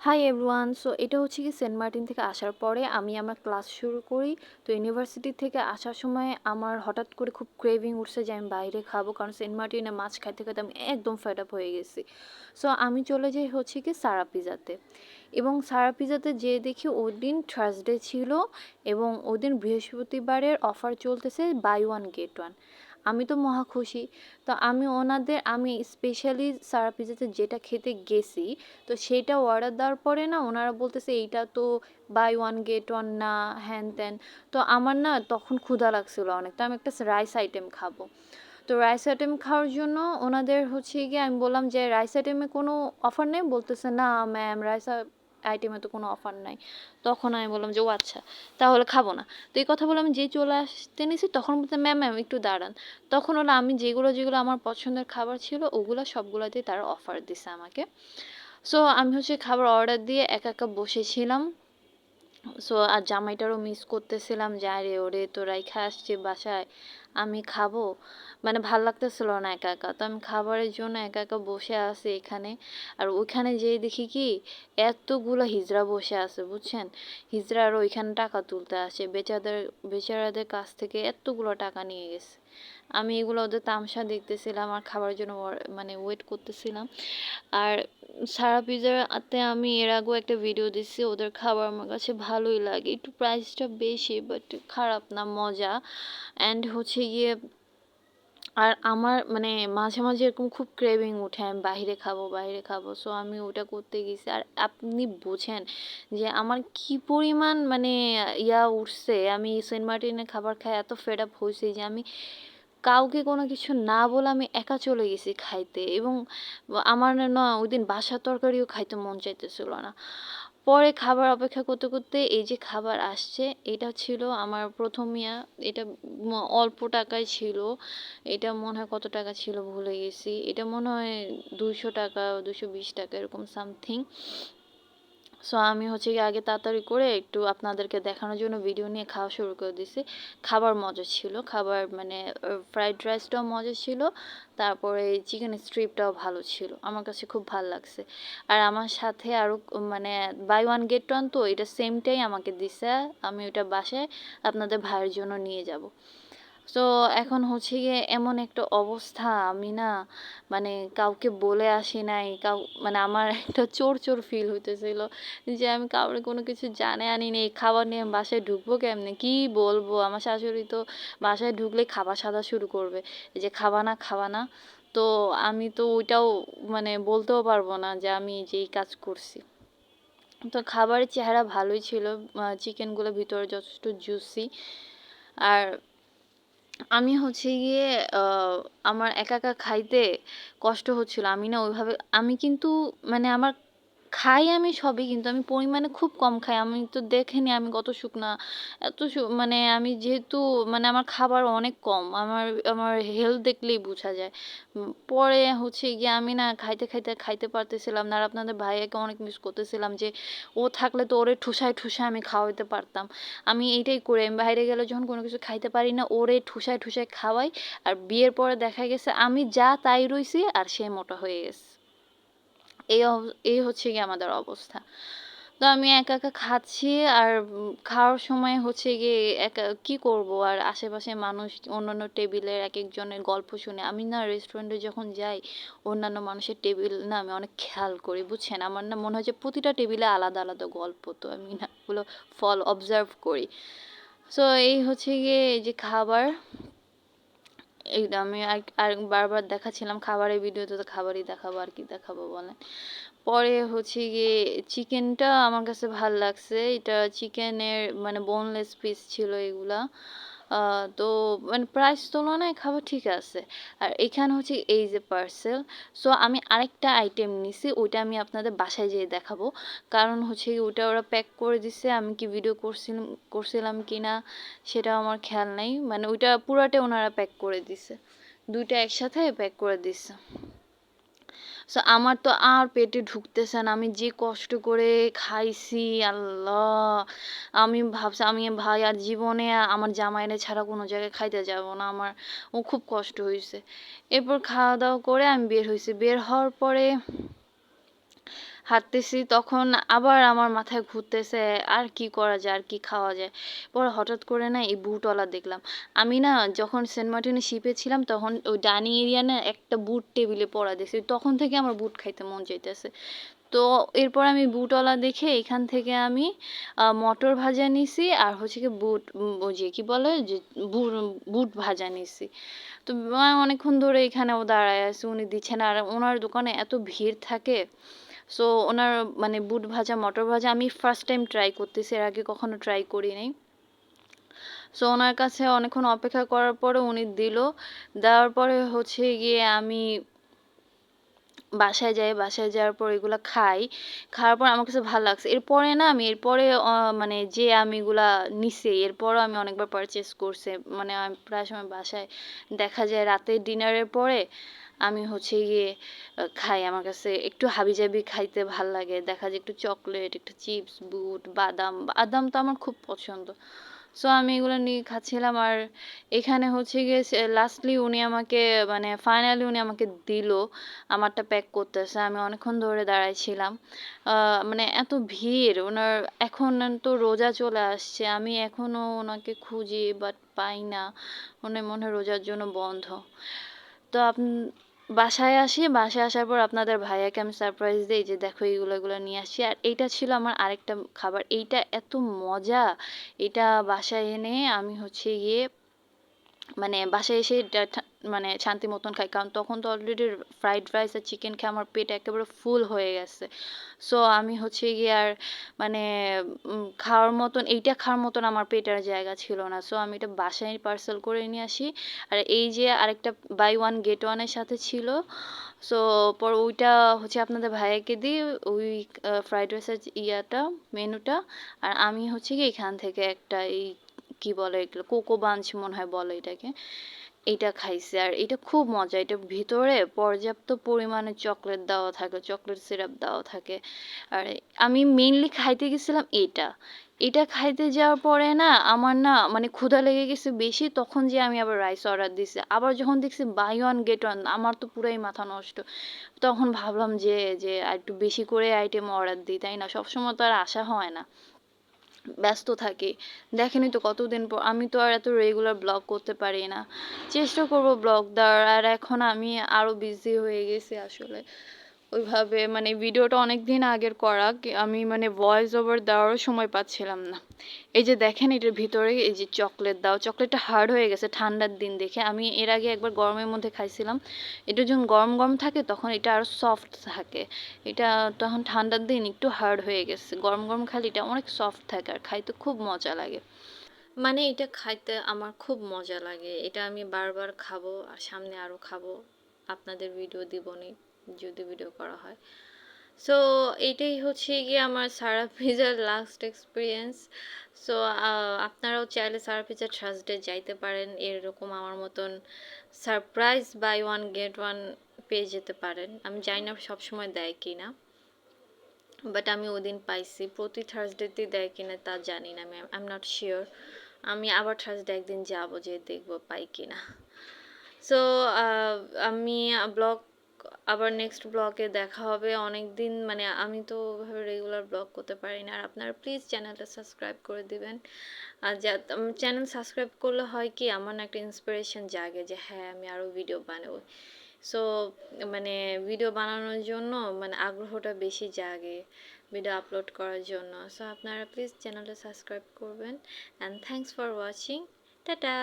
Hi everyone. So এটা হচ্ছে কি সেন্ট মার্টিন থেকে আসার পরে আমি আমার ক্লাস শুরু করি। তো ইউনিভার্সিটি থেকে আসার সময় আমার হঠাৎ করে খুব ক্রেভিং উঠছে যে আমি বাইরে খাবো, কারণ সেন্ট মার্টিনে মাছ খাইতে খাইতে আমি একদম ফেড আপ হয়ে গেছি। সো আমি চলে যাই হচ্ছে কি সারা পিজাতে, এবং সারা পিজাতে যেয়ে দেখি ওই দিন থার্সডে ছিল এবং ওই দিন বৃহস্পতিবারের অফার চলতেছে, বাই ওয়ান গেট ওয়ান। আমি তো মহা খুশি। তো আমি স্পেশালি সারা পিজাতে যেটা খেতে গেছি, তো সেইটা অর্ডার দেওয়ার পরে না ওনারা বলতেছে এইটা তো বাই ওয়ান গেট ওয়ান না, হ্যান ত্যান। তো আমার না তখন ক্ষুধা লাগছিল অনেক, তো আমি একটা রাইস আইটেম খাবো। তো রাইস আইটেম খাওয়ার জন্য ওনাদের হচ্ছে গিয়ে আমি বললাম যে রাইস আইটেমে কোনো অফার নেই, বলতেছে না ম্যাম রাইস আইটেমে তো কোনো অফার নাই। তখন আমি বললাম যে ও আচ্ছা, তাহলে খাবো না। তো এই কথা বলে আমি যেই চলে আসতে নিয়েছি তখন বলতে ম্যাম ম্যাম একটু দাঁড়ান। তখন হলো আমি যেগুলো যেগুলো আমার পছন্দের খাবার ছিল ওগুলো সবগুলোতেই তারা অফার দিছে আমাকে। সো আমি হচ্ছে খাবার অর্ডার দিয়ে একা একা বসেছিলাম। সো আর জামাইটারও মিস করতেছিলাম যে আরে ওরে তো রাইখা আসছে বাসায়, আমি খাবো, মানে ভাল লাগতেছিল না একা একা। তো আমি খাবারের জন্য একা একা বসে আছি এখানে। আর ওইখানে যেয়ে দেখি কি এতগুলো হিজড়া বসে আছে বুঝছেন। হিজড়ার ওইখানে টাকা তুলতে আসে, বেচারাদের কাছ থেকে এতগুলো টাকা নিয়ে গেছে। আমি এগুলো ওদের তামাশা দেখতেছিলাম আর খাবার জন্য মানে ওয়েট করতেছিলাম। আর সারা পিজাতে আমি এর আগেও একটা ভিডিও দিচ্ছি, ওদের খাবার আমার কাছে ভালোই লাগে, একটু প্রাইসটা বেশি বাট খারাপ না, মজা। অ্যান্ড হচ্ছে গিয়ে আর আমার মানে মাঝে মাঝে এরকম খুব ক্রেভিং উঠে আমি বাইরে খাবো বাইরে খাবো, সো আমি ওটা করতে গেছি। আর আপনি বোঝেন যে আমার কি পরিমাণ মানে উঠছে, আমি সেন্ট মার্টিনে খাবার খাই এত ফেড আপ হয়েছি যে আমি কাউকে কোনো কিছু না বলে আমি একা চলে গেছি খাইতে। এবং আমার না ওই দিন বাসার তরকারিও খাইতে মন চাইতেছিল না। পরে খাবার অপেক্ষা করতে করতে এই যে খাবার আসছে, এটা ছিল আমার প্রথম এটা অল্প টাকায় ছিল। এটা মনে হয় কত টাকা ছিল ভুলে গেছি, এটা মনে হয় 200 টাকা 220 টাকা এরকম সামথিং। সো আমি হচ্ছে গিয়ে আগে তাড়াতাড়ি করে একটু আপনাদেরকে দেখানোর জন্য ভিডিও নিয়ে খাওয়া শুরু করে দিছি। খাবার মজা ছিল, খাবার মানে ফ্রাইড রাইসটাও মজা ছিল, তারপরে চিকেন স্ট্রিপটাও ভালো ছিল, আমার কাছে খুব ভালো লাগছে। আর আমার সাথে আরও মানে বাই ওয়ান গেট ওয়ান, তো এটা সেমটাই আমাকে দিছে। আমি ওটা বাসায় আপনাদের ভাইয়ের জন্য নিয়ে যাব। সো এখন হচ্ছে গিয়ে এমন একটা অবস্থা, আমি না মানে কাউকে বলে আসি নাই, মানে আমার একটা চোর চোর ফিল হইতেছিল যে আমি কাউরে কোনো কিছু জানে আনি নেই, খাবার নিয়ে আমি বাসায় ঢুকবো কেমনে, কি বলবো। আমার শাশুড়ি তো বাসায় ঢুকলে খাবার সাদা শুরু করবে, এই যে খাবা না খাবা না। তো আমি তো ওইটাও মানে বলতেও পারবো না যে আমি যেই কাজ করছি। তো খাবারের চেহারা ভালোই ছিল, চিকেনগুলো ভিতরে যথেষ্ট জুসি। আর আমি হচ্ছে গিয়ে আমার একা একা খাইতে কষ্ট হচ্ছিল। আমি না ওইভাবে আমি কিন্তু মানে আমার খাই আমি সবই, কিন্তু আমি পরিমাণে খুব কম খাই। আমি তো দেখেনি আমি কত শুকনা, মানে আমি যেহেতু মানে আমার খাবার অনেক কম, আমার আমার হেলথ দেখলেই বোঝা যায়। পরে হচ্ছে গিয়ে আমি না খাইতে খাইতে খাইতে পারতেছিলাম না। আর আপনাদের ভাইয়াকে অনেক মিস করতেছিলাম যে ও থাকলে তো ওরে ঠুসায় ঠুসায় আমি খাওয়াইতে পারতাম। আমি এইটাই করি, আমি বাইরে গেলে যখন কোনো কিছু খাইতে পারি না ওরে ঠুসায় ঠুসায় খাওয়াই। আর বিয়ের পরে দেখা গেছে আমি যা তাই রইছি আর সে মোটা হয়ে গেছে। এই হচ্ছে গিয়ে আমাদের অবস্থা। তো আমি একা একা খাচ্ছি। আর খাওয়ার সময় হচ্ছে গিয়ে একা কি করব, আর আশেপাশে মানুষ অন্যান্য টেবিলের এক একজনের গল্প শুনে আমি না রেস্টুরেন্টে যখন যাই অন্যান্য মানুষের টেবিল না আমি অনেক খেয়াল করি বুঝছেন। আমার না মনে হয় যে প্রতিটা টেবিলে আলাদা আলাদা গল্প, তো আমি না ওগুলো অবজার্ভ করি। সো এই হচ্ছে গিয়ে এই যে খাবার, এই আমি আর বারবার দেখাচ্ছিলাম খাবারের ভিডিওতে, তো খাবারই দেখাবো আর কি দেখাবো বলেন। পরে হচ্ছে গিয়ে চিকেনটা আমার কাছে ভাল লাগছে, এটা চিকেনের মানে বোনলেস পিস ছিল এগুলা। তো মানে প্রাইস তুলনায় খাবার ঠিক আছে। আর এখানে হচ্ছে এই যে পার্সেল, সো আমি আরেকটা আইটেম নিছি, ওইটা আমি আপনাদের বাসায় যেয়ে দেখাবো। কারণ হচ্ছে ওটা ওরা প্যাক করে দিছে, আমি কি ভিডিও করছিলাম কি না সেটা আমার খেয়াল নাই, মানে ওইটা পুরাটা ওনারা প্যাক করে দিছে, দুইটা একসাথে প্যাক করে দিছে। সো আমার তো আর পেটে ঢুকতেছে না, আমি যে কষ্ট করে খাইছি আল্লাহ। আমি ভাবছি আমি ভাই আর জীবনে আমার জামাইরে ছাড়া কোনো জায়গায় খাইতে যাব না, আমার ও খুব কষ্ট হয়েছে। এরপর খাওয়া দাওয়া করে আমি বের হয়েছি, বের হওয়ার পরে হাঁটতেছি তখন আবার আমার মাথায় ঘুরতেছে আর কি করা যায় আর কি খাওয়া যায়। পরে হঠাৎ করে না এই বুটওয়ালা দেখলাম। আমি না যখন সেন্ট মার্টিনে শিপে ছিলাম তখন ওই ডাইনিং এরিয়া না একটা বুট টেবিলে পড়া দেখছি। তখন থেকে আমার বুট খাইতে মন চাইতেছে। তো এরপর আমি বুটওয়ালা দেখে এখান থেকে আমি মটর ভাজা নিছি আর হচ্ছে কি বুট ওই যে কি বলে যে বুট ভাজা নিছি। তো অনেকক্ষণ ধরে এখানেও দাঁড়ায় আছি, উনি দিচ্ছেন আর ওনার দোকানে এত ভিড় থাকে। সো ওনার মানে বুট ভাজা মটর ভাজা আমি ফার্স্ট টাইম ট্রাই করতেছি, এর আগে কখনো ট্রাই করি নাই। সো ওনার কাছে অনেকক্ষণ অপেক্ষা করার পরে উনি দিল, দেওয়ার পরে হচ্ছে গিয়ে আমি বাসায় যাই, বাসায় যাওয়ার পর এগুলা খাই। খাওয়ার পর আমার কাছে ভাল লাগছে। এরপরে না আমি এরপরে মানে যে আমি এগুলা নিছি এরপরও আমি অনেকবার পারচেজ করছি। মানে আমি প্রায় সময় বাসায় দেখা যায় রাতের ডিনারের পরে আমি হচ্ছে গিয়ে খাই। আমার কাছে একটু হাবিজাবি খাইতে ভাল লাগে। দেখা যায় একটু চকলেট, একটু চিপস, বুট, বাদাম। বাদাম তো আমার খুব পছন্দ। সো আমি এগুলো নিয়ে খাচ্ছিলাম আর এখানে হচ্ছে গিয়ে লাস্টলি উনি আমাকে মানে ফাইনালি উনি আমাকে দিল, আমারটা প্যাক করতেছে। আমি অনেকক্ষণ ধরে দাঁড়াইছিলাম। মানে এত ভিড় ওনার, এখন তো রোজা চলে আসছে, আমি এখনো ওনাকে খুঁজি বাট পাই না। উনি মনে হয় রোজার জন্য বন্ধ। তো বাসায় আসি, বাসায় আসার পর আপনাদের ভাইয়াকে আমি সারপ্রাইজ দিই যে দেখো এইগুলো এগুলো নিয়ে আসছি। আর এইটা ছিল আমার আরেকটা খাবার, এইটা এত মজা। এটা বাসায় এনে আমি হচ্ছে গিয়ে মানে বাসায় এসে এটা মানে শান্তি মতন খাই, কারণ তখন তো অলরেডি ফ্রাইড রাইস আর চিকেন খেয়ে আমার পেট একেবারে ফুল হয়ে গেছে। সো আমি হচ্ছে গিয়ে আর মানে খাওয়ার মতন, এইটা খাওয়ার মতন আমার পেটের জায়গা ছিল না। সো আমি এটা বাসায় পার্সেল করে নিয়ে আসি। আর এই যে আরেকটা বাই ওয়ান গেট ওয়ানের সাথে ছিল। সো পর ওইটা হচ্ছে আপনাদের ভাইয়াকে দিই, ওই ফ্রাইড রাইসের ইয়াটা মেনুটা। আর আমি হচ্ছে কি এখান থেকে একটা এই কি বলে এগুলো কোকো বাঞ্চ মনে হয় বলে এটাকে, এইটা খাইছি। আর এটা খুব মজা, এটার ভিতরে পর্যাপ্ত পরিমাণে চকলেট দেওয়া থাকে, চকলেট সিরাপ দেওয়া থাকে। আর আমি মেইনলি খাইতে গেছিলাম এটা, এটা খাইতে যাওয়ার পরে না আমার না মানে ক্ষুধা লেগে গেছে বেশি, তখন যে আমি আবার রাইস অর্ডার দিছি। আবার যখন দেখছি বাই ওয়ান গেট ওয়ান, আমার তো পুরাই মাথা নষ্ট। তখন ভাবলাম যে যে আর একটু বেশি করে আইটেম অর্ডার দিই, তাই না? সবসময় তো আর আসা হয় না, ব্যস্ত থাকি। দেখেনি তো কতদিন পর, আমি তো আর এত রেগুলার ব্লগ করতে পারি না। চেষ্টা করব ব্লগ দেওয়ার, আর এখন আমি আরো বিজি হয়ে গেছি আসলে। ওইভাবে মানে ভিডিওটা অনেক দিন আগের করা, আমি মানে ভয়েস ওভার দেওয়ারও সময় পাচ্ছিলাম না। এই যে দেখেন এটার ভিতরে এই যে চকলেট দাও, চকলেটটা হার্ড হয়ে গেছে ঠান্ডার দিন দেখে। আমি এর আগে একবার গরমের মধ্যে খাইছিলাম, এটা যখন গরম গরম থাকে তখন এটা আরো সফট থাকে। এটা তখন ঠান্ডার দিন একটু হার্ড হয়ে গেছে, গরম গরম খালি এটা অনেক সফট থাকে আর খাইতে খুব মজা লাগে। মানে এটা খাইতে আমার খুব মজা লাগে, এটা আমি বারবার খাবো আর সামনে আরো খাবো। আপনাদের ভিডিও দিবনি যদি ভিডিও করা হয়। সো এইটাই হচ্ছে গিয়ে আমার সারা পিজার লাস্ট এক্সপিরিয়েন্স। সো আপনারাও চাইলে সারা পিজা থার্সডে যাইতে পারেন, এরকম আমার মতন surprise buy one get one পেয়ে যেতে পারেন। আমি জানি না সবসময় দেয় কি না, বাট আমি ওদিন পাইছি। প্রতি থার্সডেতেই দেয় কিনা তা জানি না, আমি আই এম নট শিওর। আমি আবার থার্সডে একদিন যাব, যে দেখবো পাই কিনা। সো আমি ব্লগ আবার নেক্সট ব্লগে দেখা হবে। অনেক দিন মানে আমি তো ওভাবে রেগুলার ব্লগ করতে পারি না। আর আপনারা প্লিজ চ্যানেলটা সাবস্ক্রাইব করে দিবেন। আর যা চ্যানেল সাবস্ক্রাইব করলে হয় কি আমার না একটা ইন্সপিরেশন জাগে যে হ্যাঁ আমি আরও ভিডিও বানাবো। সো মানে ভিডিও বানানোর জন্য মানে আগ্রহটা বেশি জাগে ভিডিও আপলোড করার জন্য। সো আপনারা প্লিজ চ্যানেলটা সাবস্ক্রাইব করবেন। And thanks for watching. Tata.